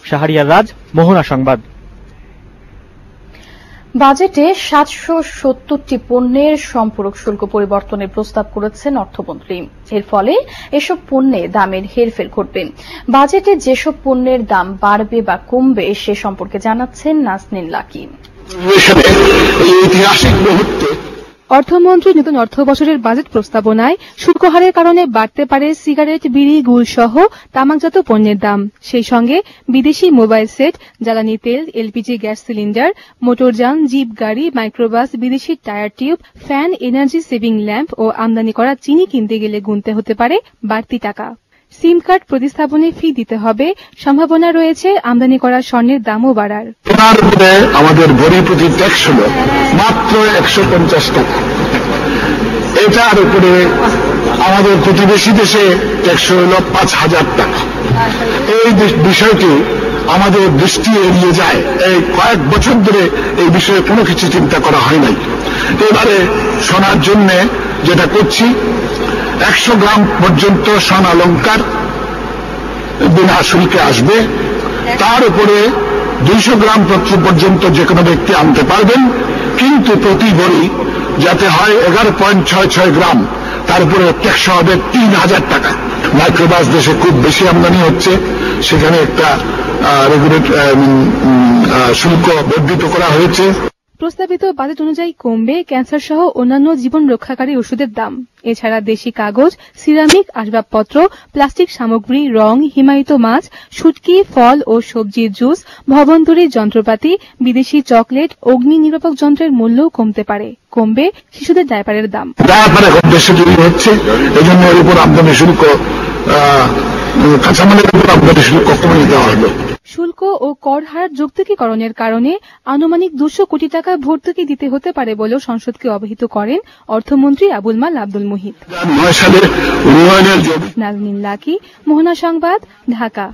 শাহরিয়ার রাজ, মোহনা সংবাদ। বাজেটে 770টি পণ্যের সম্পূরক শুল্ক পরিবর্তনের প্রস্তাব করেছেন অর্থমন্ত্রী। এর ফলে এসব পণ্যে দামের হেরফের ঘটবে। বাজেটে যেসব পণ্যের দাম বাড়বে বা কমবে সে সম্পর্কে জানাচ্ছেন নাজনীন লাকি। অর্থমন্ত্রী নতুন অর্থ বছরের বাজেট প্রস্তাবনায় শুল্ক হারের কারণে বাড়তে পারে সিগারেট, বিড়ি, গুল সহ তামাকজাত পণ্যের দাম। সেই সঙ্গে বিদেশি মোবাইল সেট, জ্বালানি তেল, এলপিজি গ্যাস সিলিন্ডার, মোটরযান, জিপ গাড়ি, মাইক্রোবাস, বিদেশি tyre tube, fan, energy saving lamp ও আমদানি করা চিনি কিনতে গেলে গুনতে হতে পারে বাড়তি টাকা। সিম কার্ড প্রতিস্থাপনে ফি দিতে হবে। সম্ভাবনা রয়েছে আমদানি করা স্বর্ণের দামও বাড়ার। আমাদের ভরি প্রতি ট্যাক্স হল মাত্র 150 টাকা। এটার উপরে আমাদের প্রতিবেশী দেশে ট্যাক্স হল 5000 টাকা। এই বিষয়টি আমাদের দৃষ্টি এড়িয়ে যায়। এই কয়েক বছর ধরে এই বিষয়ে কোনো কিছু চিন্তা করা হয় নাই। এবারে সোনার জন্য যেটা করছি, 100 গ্রাম পর্যন্ত স্বর্ণ অলংকার বিনা শুল্কে আসবে। তার উপরে 200 গ্রাম পর্যন্ত যে কোনো ব্যক্তি আনতে পারবেন, কিন্তু প্রতি ভরি যাতে হয় 11.66 গ্রাম, তার উপরে ট্যাক্স হবে 3000 টাকা। মাইক্রোবাস দেশে খুব বেশি আমদানি হচ্ছে, সেখানে একটা শুল্ক বর্ধিত করা হয়েছে। প্রস্তাবিত বাজেট অনুযায়ী কমবে ক্যান্সার সহ অন্যান্য জীবন রক্ষাকারী ওষুধের দাম। এছাড়া দেশি কাগজ, সিরামিক, আসবাবপত্র, প্লাস্টিক সামগ্রী, রং, হিমায়িত মাছ, শুটকি, ফল ও সবজির জুস, ভবনতরীর যন্ত্রপাতি, বিদেশি চকলেট, অগ্নি নিরাপক যন্ত্রের মূল্যও কমতে পারে। কমবে শিশুদের ডায়পারের দাম। ডায়পারে খুব বেশি তৈরি হচ্ছে, এই জন্য এর উপর আমদানি শুল্ক, কাঁচামালের উপর আমদানি শুল্ক কমিয়ে দেওয়া হলো। শুল্ক ও কর হার যৌক্তিকীকরণের কারণে আনুমানিক 200 কোটি টাকা ভর্তুকি দিতে হতে পারে বলেও সংসদকে অবহিত করেন অর্থমন্ত্রী আবুল মাল আব্দুল মুহিত। নাজনীন লাকি, মোহনা সংবাদ, ঢাকা।